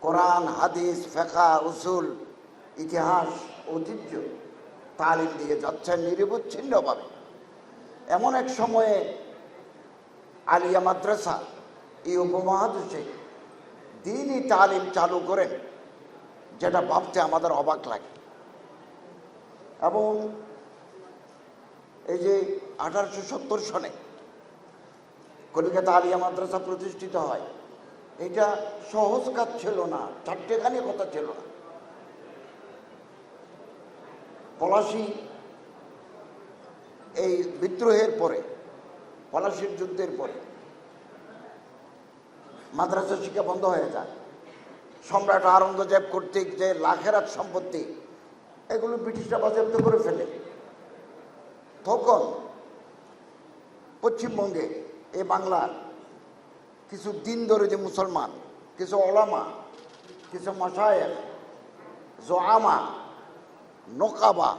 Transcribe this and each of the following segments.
কোরআন, হাদিস, ফিকহ, উসুল, ইতিহাস, ঐতিহ্য তালিম দিয়ে যাচ্ছেন নিরবচ্ছিন্নভাবে। এমন এক সময়ে আলিয়া মাদ্রাসা এই উপমহাদেশে দ্বীনি তালিম চালু করেন, যেটা ভাবতে আমাদের অবাক লাগে। এবং এই যে 1870 সনে কলিকাতা আলিয়া মাদ্রাসা প্রতিষ্ঠিত হয়, এটা সহজ কাজ ছিল না, চারটেখানি কথা ছিল না। পলাশী এই বিদ্রোহের পরে, পলাশীর যুদ্ধের পরে মাদ্রাসা শিক্ষা বন্ধ হয়ে যায়। সম্রাট আওরঙ্গজেব কর্তৃক যে লাখেরাত সম্পত্তি, এগুলো ব্রিটিশরা বাজেয়াপ্ত করে ফেলে। তখন পশ্চিমবঙ্গে এই বাংলার কিছু দিন ধরে যে মুসলমান, কিছু ওলামা, কিছু মাশায়েখ, জোয়ামা, নোকাবা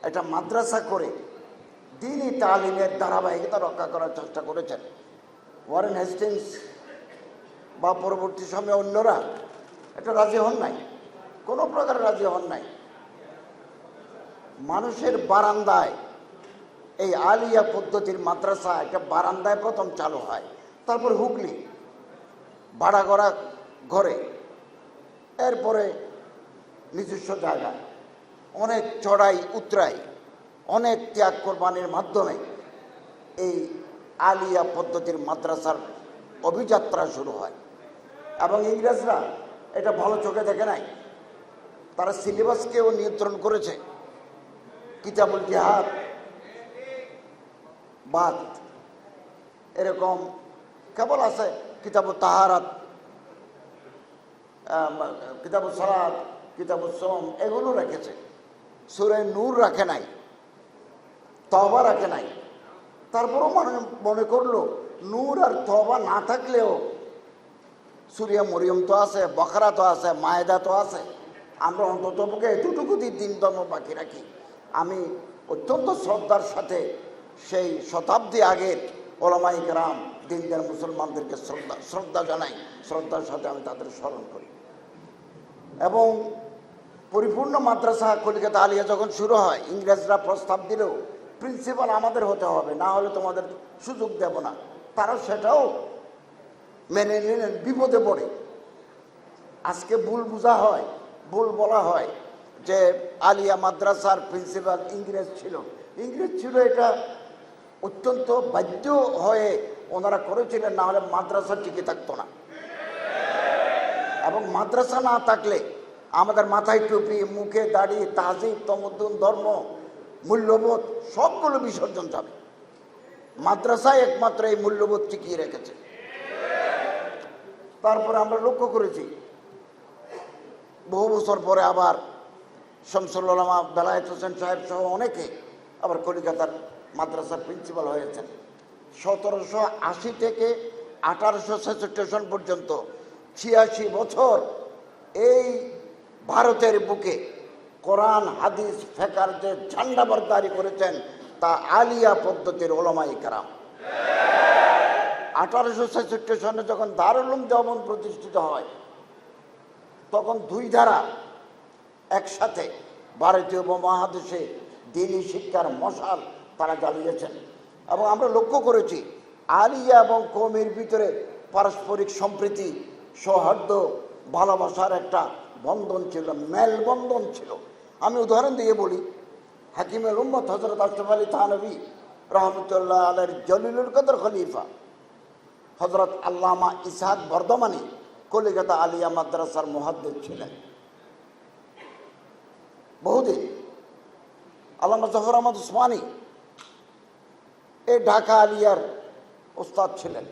একটা মাদ্রাসা করে দ্বীনি তালিমের ধারাবাহিকতা রক্ষা করার চেষ্টা করেছেন। ওয়ারেন হেস্টিংস বা পরবর্তী সময়ে অন্যরা এটা রাজি হন নাই, কোনো প্রকার রাজি হন নাই। মানুষের বারান্দায় এই আলিয়া পদ্ধতির মাদ্রাসা একটা বারান্দায় প্রথম চালু হয়, তারপর হুগলি ভাড়া করা ঘরে, এরপরে নিজস্ব জায়গায় অনেক চড়াই উতরাই, অনেক ত্যাগ কোরবানির মাধ্যমে এই আলিয়া পদ্ধতির মাদ্রাসার অভিযাত্রা শুরু হয়। এবং ইংরেজরা এটা ভালো চোখে দেখে নাই, তারা সিলেবাসকেও নিয়ন্ত্রণ করেছে। কিতাবুল জিহাদ বাদ, এরকম কেবল আছে কিতাবুল তাহারাত, কিতাবুল সালাত, কিতাবুল সোম, এগুলো রেখেছে। সূরা নূর রাখে নাই, তওবা রাখে নাই। তারপরও মনে করলো নূর আর তওবা না থাকলেও সূরা মরিয়ম তো আছে, বকরা তো আছে, মায়েদা তো আছে, আমরা অন্ততপক্ষে এতটুকু দিন ধর্ম বাকি রাখি। আমি অত্যন্ত শ্রদ্ধার সাথে সেই শতাব্দী আগের ওলামায়ে কেরাম, দিনদার মুসলমানদেরকে শ্রদ্ধা জানাই, শ্রদ্ধার সাথে আমি তাদের স্মরণ করি। এবং পরিপূর্ণ মাদ্রাসা কলিকাতা আলিয়া যখন শুরু হয়, ইংরেজরা প্রস্তাব দিলেও প্রিন্সিপাল আমাদের হতে হবে, না হলে তোমাদের সুযোগ দেব না। তারা সেটাও মেনে নিলেন, বিপদে পড়ে। আজকে ভুল বোঝা হয়, ভুল বলা হয় যে আলিয়া মাদ্রাসার প্রিন্সিপাল ইংরেজ ছিল। ইংরেজ ছিল এটা অত্যন্ত বাধ্য হয়ে ওনারা করেছিলেন, না হলে মাদ্রাসা টিকে থাকতো না। এবং মাদ্রাসা না থাকলে আমাদের মাথায় টুপি, মুখে দাড়ি, তাহজিব, তমদ্দুন, ধর্ম, মূল্যবোধ সবগুলো বিসর্জন যাবে। মাদ্রাসায় একমাত্র এই মূল্যবোধ টিকিয়ে রেখেছে। তারপরে আমরা লক্ষ্য করেছি বহু বছর পরে আবার শামসুল উলামা বেলায়েত হোসেন সাহেব সহ অনেকে আবার কলিকাতার মাদ্রাসার প্রিন্সিপাল হয়েছেন। 1780 থেকে 1866 সন পর্যন্ত 86 বছর এই ভারতের বুকে কোরআন, হাদিস, ফিকহের যে ঝান্ডা বরদারি করেছেন, তা আলিয়া পদ্ধতির ওলামায়ে কেরাম। 1866 সনে যখন দারুল উলুম দেওবন্দ প্রতিষ্ঠিত হয়, তখন দুই ধারা একসাথে ভারতীয় উপমহাদেশে দ্বীনি শিক্ষার মশাল তারা জ্বালিয়েছেন। এবং আমরা লক্ষ্য করেছি আলিয়া এবং কওমের ভিতরে পারস্পরিক সম্প্রীতি, সৌহার্দ্য, ভালোবাসার একটা বন্ধন ছিল, মেলবন্ধন ছিল। আমি উদাহরণ দিয়ে বলি, হাকিমুল উম্মত হযরত আশরাফ আলী থানভী রহমতুল্লাহ আলাইহির জলিলুল কদর খলিফা হযরত আল্লামা ইসহাক বর্ধমানী কলিকাতা আলিয়া মাদ্রাসার মুহাদ্দিস ছিলেন বহুদিন। আল্লামা জফর আহমদ উসমানী এই ঢাকা আলিয়ার উস্তাদ ছিলেন।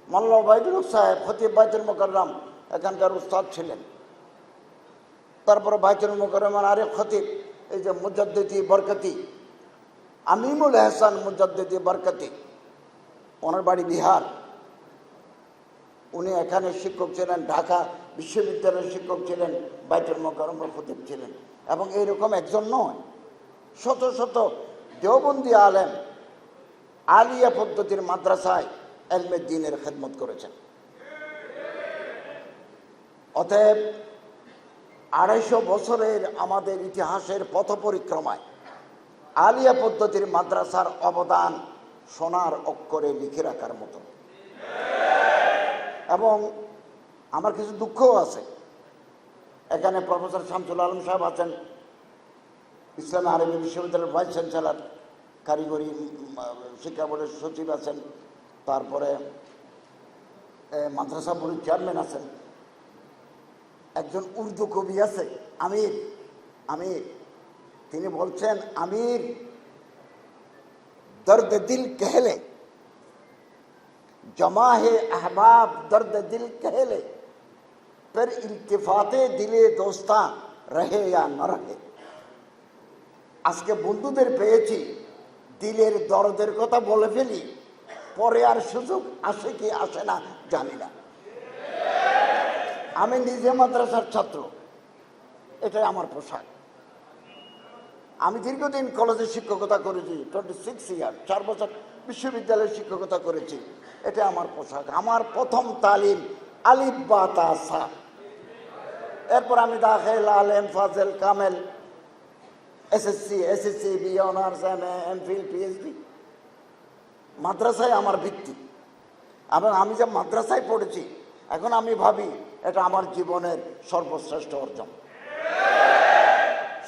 মোল্লা ওবায়দুল হক সাহেব খতিব বাইতুল মুকাররম এখানকার উস্তাদ ছিলেন। তারপরে বাইতুল মুকাররমের আরেক খতিব এই যে মুজাদ্দিদি বরকতি, আমিনুল এহসান মুজাদ্দিদি বরকতি, ওনার বাড়ি বিহার, উনি এখানে শিক্ষক ছিলেন, ঢাকা বিশ্ববিদ্যালয়ের শিক্ষক ছিলেন, বাইতুল মুকাররমের খতিব ছিলেন। এবং এইরকম একজন নয়, শত শত দেওবন্দি আলেম আলিয়া পদ্ধতির মাদ্রাসায় এলমে দ্বীনের খেদমত করেছেন। অতএব 250 বছরের আমাদের ইতিহাসের পথ পরিক্রমায় আলিয়া পদ্ধতির মাদ্রাসার অবদান সোনার অক্ষরে লিখে রাখার মতো। এবং আমার কিছু দুঃখও আছে। এখানে প্রফেসর শামসুল আলম সাহেব আছেন, ইসলামী আরবি বিশ্ববিদ্যালয়ের ভাইস চ্যান্সেলর, কারিগরি শিক্ষা বোর্ডের সচিব আছেন, তারপরে মাদ্রাসা বোর্ডের চেয়ারম্যান আছেন, একজন উর্দু কবি আছে আমির আমির তিনি বলছেন, আমির দর্দ দিল कहले जमा है अहबाब दर्द दिल कहले पर इल्तिफाते दिले दोस्ता रहे या न रहे। আজকে বন্ধুদের পেয়েছি, দিলের দরদের কথা বলে ফেলি, পরে আর সুযোগ আসে কি আসে না জানি না। আমি নিজে মাদ্রাসার ছাত্র, এটাই আমার পোশাক। আমি দীর্ঘদিন কলেজে শিক্ষকতা করেছি, 26 ইয়ার, 4 বছর বিশ্ববিদ্যালয়ে শিক্ষকতা করেছি, এটা আমার পোশাক। আমার প্রথম তালিম আলিফ বা তা সা, এরপর আমি দাখিল, আলেম, ফাজেল, কামেল, SSC, BA, honours, MA, MPhil, PhD. মাদ্রাসায় আমার ভিত্তি, এবং আমি যে মাদ্রাসায় পড়েছি, এখন আমি ভাবি এটা আমার জীবনের সর্বশ্রেষ্ঠ অর্জন,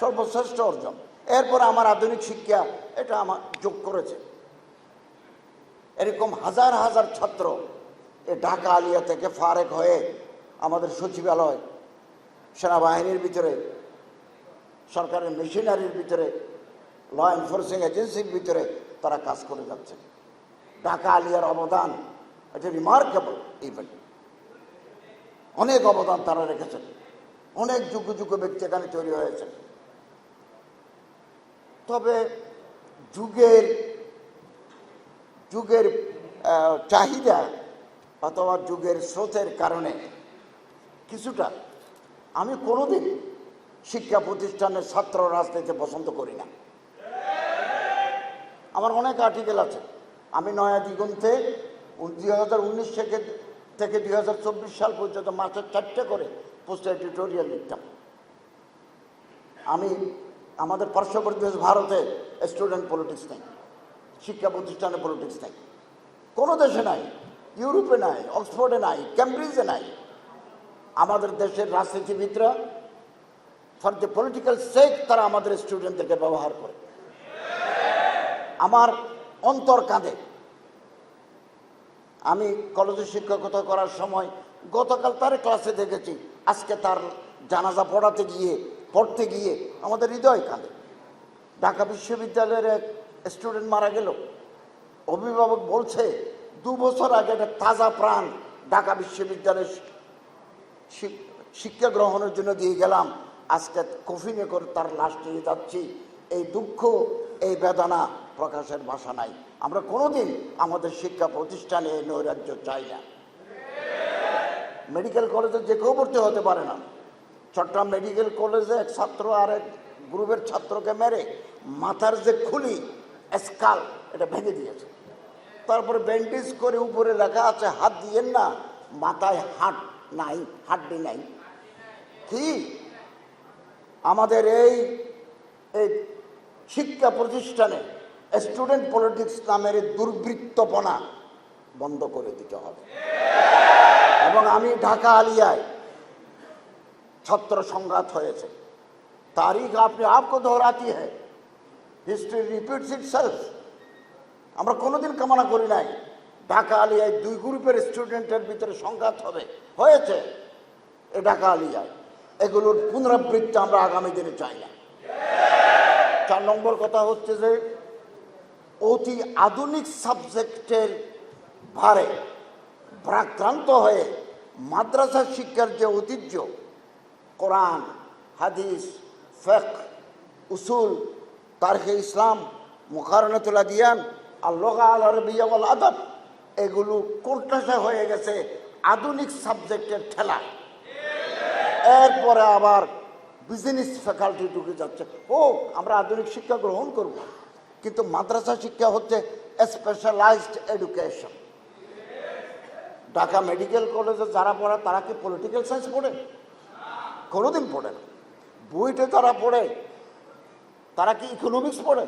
সর্বশ্রেষ্ঠ অর্জন। এরপর আমার আধুনিক শিক্ষা এটা আমার যোগ করেছে। এরকম হাজার হাজার ছাত্র এ ঢাকা আলিয়া থেকে ফারেক হয়ে আমাদের সচিবালয়, সেনাবাহিনীর ভিতরে, সরকারের মেশিনারির ভিতরে, ল এনফোর্সিং এজেন্সির ভিতরে তারা কাজ করে যাচ্ছে। ঢাকা আলিয়ার অবদান এটা রিমার্কেবল ইভেন্ট। অনেক অবদান তারা রেখেছেন, অনেক যোগ্য যোগ্য ব্যক্তি এখানে তৈরি হয়েছে। তবে যুগের যুগের চাহিদা অথবা যুগের স্রোতের কারণে কিছুটা আমি কোনোদিন শিক্ষা প্রতিষ্ঠানের ছাত্র রাজনীতি পছন্দ করি না। আমার অনেক আর্টিকেল আছে। আমি নয়া দিগন্তে 2019 থেকে 2024 সাল পর্যন্ত মাসে 4টে করে পোস্ট এডিটোরিয়াল লিখতাম। আমি আমাদের পার্শ্ববর্তী দেশ ভারতে স্টুডেন্ট পলিটিক্স নেই, শিক্ষা প্রতিষ্ঠানে পলিটিক্স নেই, কোনো দেশে নাই, ইউরোপে নাই, অক্সফোর্ডে নাই, ক্যামব্রিজে নাই। আমাদের দেশের রাজনীতিবিদরা ফর দ্য পলিটিক্যাল সেক তারা আমাদের স্টুডেন্টদেরকে ব্যবহার করে। আমার অন্তর কাঁদে। আমি কলেজে শিক্ষকতা করার সময় গতকাল তার ক্লাসে দেখেছি, আজকে তার জানাজা পড়তে গিয়ে আমাদের হৃদয় কাঁদে। ঢাকা বিশ্ববিদ্যালয়ের এক স্টুডেন্ট মারা গেল। অভিভাবক বলছে 2 বছর আগে একটা তাজা প্রাণ ঢাকা বিশ্ববিদ্যালয়ের শিক্ষা গ্রহণের জন্য দিয়ে গেলাম, আজকে কফিনে করে তার লাশ নিয়ে যাচ্ছি। এই দুঃখ, এই বেদনা প্রকাশের ভাষা নাই। আমরা কোনোদিন আমাদের শিক্ষা প্রতিষ্ঠানে এই নৈরাজ্য চাই না। মেডিকেল কলেজে যে কেউ ভর্তি হতে পারে না। চট্টগ্রাম মেডিকেল কলেজে এক ছাত্র আর এক গ্রুপের ছাত্রকে মেরে মাথার যে খুলি স্কাল এটা ভেঙে দিয়েছে। তারপরে ব্যান্ডেজ করে উপরে লেখা আছে হাত দিয়েন না, মাথায় হাট নাই, হাড্ডি নাই। কি আমাদের এই শিক্ষা প্রতিষ্ঠানে স্টুডেন্ট পলিটিক্স নামের দুর্বৃত্তপনা বন্ধ করে দিতে হবে। এবং আমি ঢাকা আলিয়ায় ছাত্র সংঘাত হয়েছে, তারিখ আপনি আপকো দোহরাতি হ্যায়, হিস্ট্রি রিপিটস ইটসেলফ। আমরা কোনোদিন কামনা করি নাই ঢাকা আলিয়ায় 2 গ্রুপের স্টুডেন্টের ভিতরে সংঘাত হয়েছে এই ঢাকা আলিয়ায়। এগুলোর পুনরাবৃত্তি আমরা আগামী দিনে চাই না। 4 নম্বর কথা হচ্ছে যে অতি আধুনিক সাবজেক্টের ভারে ভারাক্রান্ত হয়ে মাদ্রাসা শিক্ষার যে ঐতিহ্য, কোরআন, হাদিস, ফিকহ, উসুল, তারিখে ইসলাম, মুকারনাতুল আদিয়ান, আর লুগা আল আরবিয়া ওয়াল আদব, এগুলো কোর্টাসা হয়ে গেছে আধুনিক সাবজেক্টের ঠেলা। এরপরে আবার বিজনেস ফ্যাকাল্টি ঢুকে যাচ্ছে। আমরা আধুনিক শিক্ষা গ্রহণ করব, কিন্তু মাদ্রাসা শিক্ষা হচ্ছে স্পেশালাইজড এডুকেশন। ঢাকা মেডিকেল কলেজে যারা পড়ে তারা কি পলিটিক্যাল সায়েন্স পড়ে? কোনোদিন পড়ে না। বুয়েটে যারা পড়ে তারা কি ইকোনমিক্স পড়ে?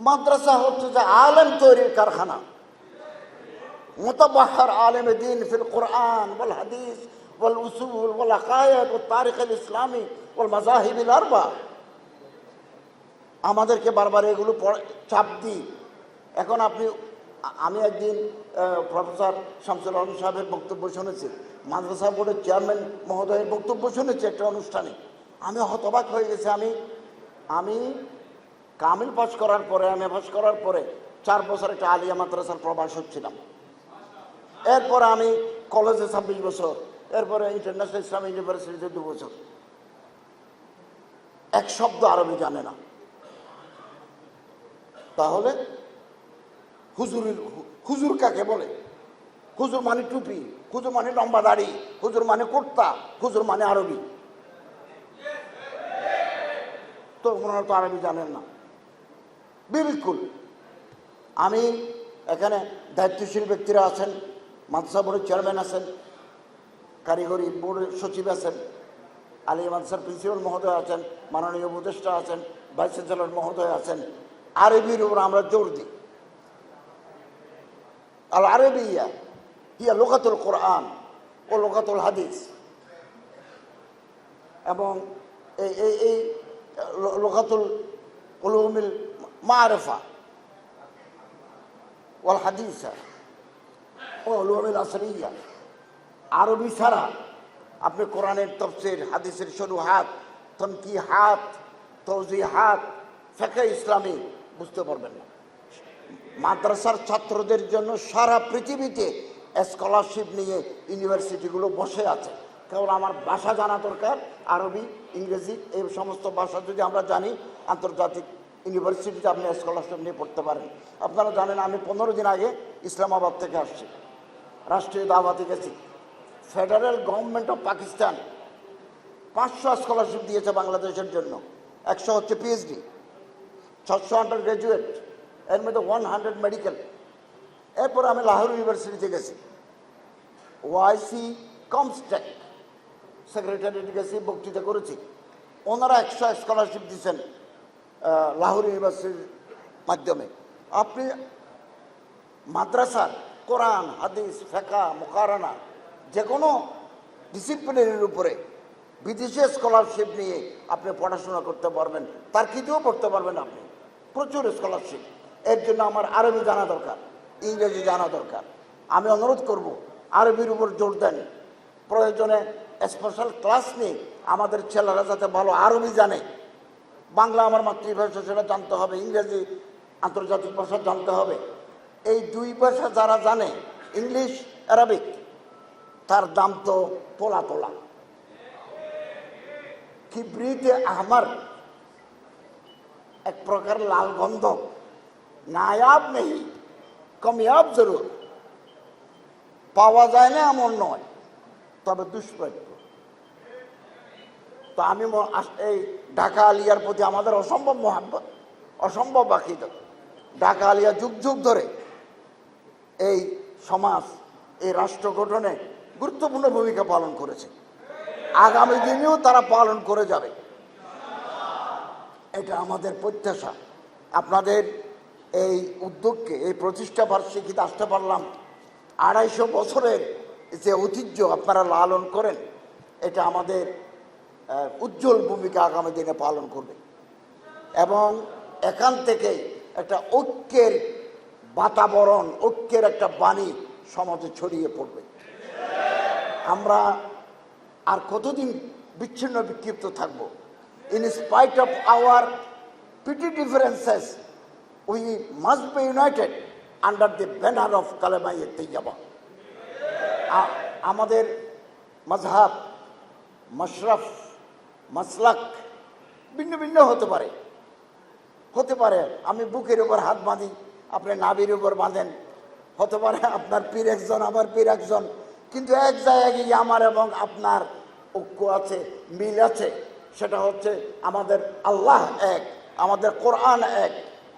মাদ্রাসা হচ্ছে যে আলেম তৈরির কারখানা। মুতাবাহহার আলেম দ্বীন ফিল কুরআন ওয়াল হাদিস ওয়াল উসুল ওয়াল আকায়েদ ওয়াল তারিখ আল ইসলামী ওয়াল মাযাহিব আল আরবা। আমাদেরকে বারবার এগুলো চাপ দিই। এখন আমি একদিন প্রফেসর শামসুল আলম সাহেবের বক্তব্য শুনেছি, মাদ্রাসা বোর্ডের চেয়ারম্যান মহোদয়ের বক্তব্য শুনেছি একটা অনুষ্ঠানে। আমি হতবাক হয়ে গেছি। আমি কামিল পাস করার পরে, এমএ পাস করার পরে 4 বছর একটা আলিয়া মাদ্রাসার প্রভাষক ছিলাম। এরপরে আমি কলেজে 26 বছর, এরপরে ইন্টারন্যাশনাল ইসলামিক ইউনিভার্সিটিতে 2 বছর। এক শব্দ আরবি জানে না। তাহলে হুজুর কাকে বলে? হুজুর মানে টুপি, হুজুর মানে লম্বা দাড়ি, হুজুর মানে কুর্তা, হুজুর মানে আরবি। তো ওনারা তো আরবি জানেন না বিলকুল। আমি এখানে দায়িত্বশীল ব্যক্তিরা আছেন, মাদ্রাসা বোর্ডের চেয়ারম্যান আছেন, কারিগরি বোর্ডের সচিব আছেন, আলিয়া মাদ্রাসার প্রিন্সিপাল মহোদয় আছেন, মাননীয় উপদেষ্টা আছেন, ভাইস চ্যান্সেলর মহোদয় আছেন। আরবির উপর আমরা জোর দিই। আল আরবিয়া হিয়া লুগাতুল কোরআন ও লুগাতুল হাদিস। এবং এই লুগাতুল উলুমিল মারিফা ওয়াল হাদিসা ও উলুমিল আসরিয়া। আরবি ছাড়া আপনি কোরআনের তাফসীর, হাদিসের শুরুহাত, তানকিহাত, তাওজিহাত, ফিকহ ইসলামী বুঝতে পারবেন না। মাদ্রাসার ছাত্রদের জন্য সারা পৃথিবীতে স্কলারশিপ নিয়ে ইউনিভার্সিটিগুলো বসে আছে। কেবল আমার ভাষা জানা দরকার, আরবি, ইংরেজি, এই সমস্ত ভাষা যদি আমরা জানি, আন্তর্জাতিক ইউনিভার্সিটিতে আপনি স্কলারশিপ নিয়ে পড়তে পারেন। আপনারা জানেন আমি 15 দিন আগে ইসলামাবাদ থেকে আসছি, রাষ্ট্রীয় দাওয়াতে গেছি। Federal government of Pakistan 500 scholarship দিয়েছে বাংলাদেশের জন্য। 100 হচ্ছে পিএইচডি, 600 আন্ডার গ্রাজুয়েট, এর মধ্যে 100 মেডিকেল। এরপর আমি লাহোর ইউনিভার্সিটিতে গেছি, ওয়াইসি কমস্টেক সেক্রেটারিয়েটে গেছি, বক্তৃতা করেছি। ওনারা 100 স্কলারশিপ দিচ্ছেন লাহোর ইউনিভার্সিটির মাধ্যমে। আপনি মাদ্রাসার কোরআন, হাদিস, ফিকহ, মুকারানা যে কোনো ডিসিপ্লিনের উপরে বিদেশি স্কলারশিপ নিয়ে আপনি পড়াশোনা করতে পারবেন, তার কিতেও পড়তে পারবেন আপনি, প্রচুর স্কলারশিপ। এর জন্য আমার আরবি জানা দরকার, ইংরেজি জানা দরকার। আমি অনুরোধ করব আরবির উপর জোর দেন, প্রয়োজনে স্পেশাল ক্লাস নিয়ে আমাদের ছেলেরা যাতে ভালো আরবি জানে। বাংলা আমার মাতৃভাষা, সেটা জানতে হবে, ইংরেজি আন্তর্জাতিক ভাষা জানতে হবে। এই 2 ভাষা যারা জানে, ইংলিশ, আরবিক, তার দাম তো তোলা তোলা। কিবরিতে আহমার এক প্রকার লাল গন্ধ, নায়াব নেই, কামিয়াব জরুর। পাওয়া যায় না এমন নয়, তবে দুষ্প্রাপ্য। তো আমি এই ঢাকা আলিয়ার প্রতি আমাদের অসম্ভব মহাব্বত, অসম্ভব আকিদত। ঢাকা আলিয়া যুগ যুগ ধরে এই সমাজ, এই রাষ্ট্র গঠনে গুরুত্বপূর্ণ ভূমিকা পালন করেছে, আগামী দিনেও তারা পালন করে যাবে, এটা আমাদের প্রত্যাশা। আপনাদের এই উদ্যোগকে, এই প্রতিষ্ঠা বার্ষিকীতে আসতে পারলাম। 250 বছরের যে ঐতিহ্য আপনারা লালন করেন, এটা আমাদের উজ্জ্বল ভূমিকা আগামী দিনে পালন করবে। এবং এখান থেকে একটা ঐক্যের বাতাবরণ, ঐক্যের একটা বাণী সমাজে ছড়িয়ে পড়বে। আমরা আর কতদিন বিচ্ছিন্ন বিক্ষিপ্ত থাকবো? In spite of our petty differences, we must be united under the banner of কালেমায়ে Taiyaba. আমাদের মাযহাব, মাশরাফ, মাসলাক ভিন্ন ভিন্ন হতে পারে। আমি বুকের উপর হাত বাঁধি, আপনি নাভির উপর বাঁধেন। হতে পারে আপনার পীর একজন, আমার পীর একজন, কিন্তু এক জায়গায় গিয়ে আমার এবং আপনার ঐক্য আছে, মিল আছে। সেটা হচ্ছে আমাদের আল্লাহ এক, আমাদের কোরআন এক,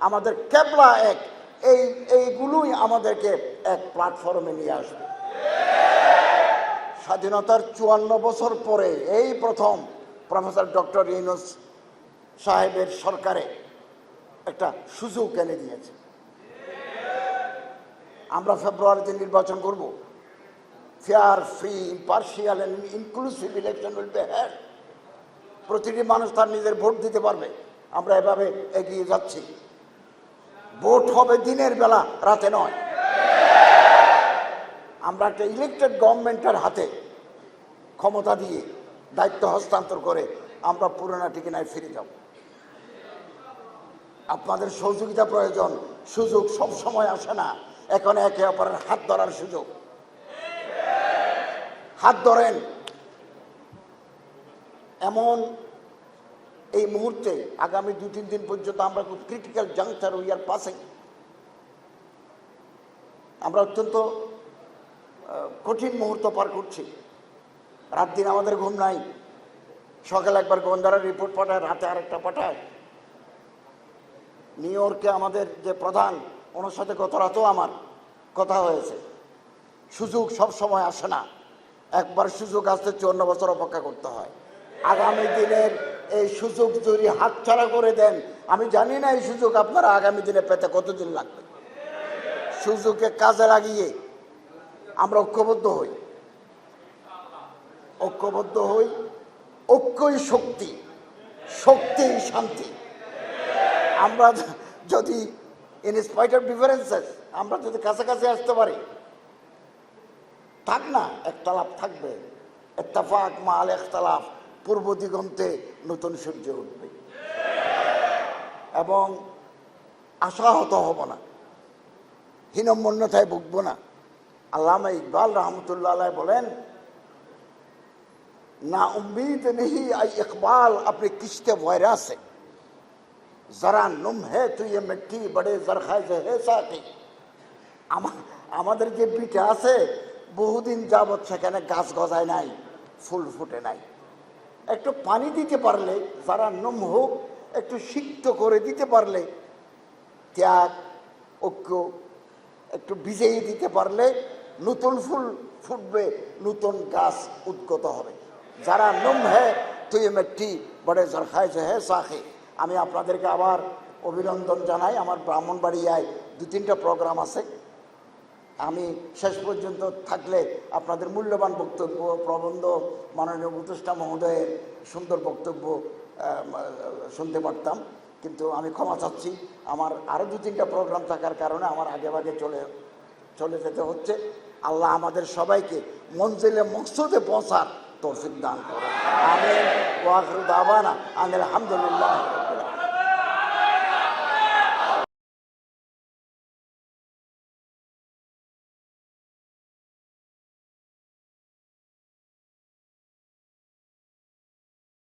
আমাদের কেবলা এক, এইগুলোই আমাদেরকে এক প্ল্যাটফর্মে নিয়ে আসবে। স্বাধীনতার 54 বছর পরে এই প্রথম প্রফেসর ডক্টর ইউনূস সাহেবের সরকারে একটা সুযোগ এনে দিয়েছে। আমরা ফেব্রুয়ারিতে নির্বাচন করব। Fair, free, impartial and inclusive election will be held. প্রতিটি মানুষ তার নিজের ভোট দিতে পারবে। আমরা এভাবে এগিয়ে যাচ্ছি। ভোট হবে দিনের বেলা, রাতে নয়। আমরা একটা ইলেকটেড গভর্নমেন্টের হাতে ক্ষমতা দিয়ে দায়িত্ব হস্তান্তর করে আমরা পুরোনো ঠিকানায় ফিরে যাব। আপনাদের সহযোগিতা প্রয়োজন। সুযোগ সব সময় আসে না। এখন একে অপরের হাত ধরার সুযোগ। হাত ধরেন। এমন এই মুহূর্তে আগামী 2-3 দিন পর্যন্ত আমরা খুব critical juncture we are passing. আমরা অত্যন্ত কঠিন মুহূর্ত পার করছি। রাত দিন আমাদের ঘুম নাই। সকালে একবার গোয়েন্দারা রিপোর্ট পাঠায়, রাতে আরেকটা পাঠায়। নিউ ইয়র্কে আমাদের যে প্রধান, ওনার সাথে গত রাতেও আমার কথা হয়েছে। সুযোগ সব সময় আসে না। একবার সুযোগ আসতে 54 বছর অপেক্ষা করতে হয়। আগামী দিনের এই সুযোগ যদি হাতছাড়া করে দেন, আমি জানি না এই সুযোগ আপনারা আগামী দিনে পেতে কতদিন লাগবে। সুযোগকে কাজে লাগিয়ে আমরা ঐক্যবদ্ধ হই। ঐক্যবদ্ধ হই। ঐক্যই শক্তি, শক্তিই শান্তি। আমরা যদি ইন স্পাইট অফ ডিফারেন্সেস আমরা যদি কাছাকাছি আসতে পারি, থাক না একতলাফ থাকবে। ইত্তেফাক মাল ইখতিলাফ, পূর্ব দিগন্তে নতুন সূর্য উঠবে এবং আশাহত হব না, হীনম্মন্যতায় ভুগব না। আল্লামা ইকবাল রহমতুল্লাহ আলাইহি বলেন, না উম্मीद नहीं आई इकबाल अपने किश्ते वैरा से, जरा नुम है तो ये मिट्टी बड़े जरखाइज है साथी। আমাদের যে পিঠে আছে বহুদিন যাবৎ সেখানে গাছ গজায় নাই, ফুল ফুটে নাই। একটু পানি দিতে পারলে, যারা নুম হোক, একটু সিক্ত করে দিতে পারলে, ত্যাগ ঐক্য একটু ভিজিয়ে দিতে পারলে নতুন ফুল ফুটবে, নতুন গাছ উদ্গত হবে। যারা নুম হ্যায় তুই মিট্টি বড়ে জরখাইজ হ্যায় সাখে। আমি আপনাদেরকে আবার অভিনন্দন জানাই। আমার ব্রাহ্মণবাড়িয়ায় 2-3টা প্রোগ্রাম আছে। আমি শেষ পর্যন্ত থাকলে আপনাদের মূল্যবান বক্তব্য, প্রবন্ধ, মাননীয় উপদেষ্টা মহোদয়ের সুন্দর বক্তব্য শুনতে পারতাম, কিন্তু আমি ক্ষমা চাচ্ছি। আমার আরও 2-3টা প্রোগ্রাম থাকার কারণে আমার আগেভাগে চলে যেতে হচ্ছে। আল্লাহ আমাদের সবাইকে মঞ্জিলে মকসুদে পৌঁছার তৌফিক দান করেন। আমিন ওয়া আখিরু দাওয়ানা আলহামদুলিল্লাহ।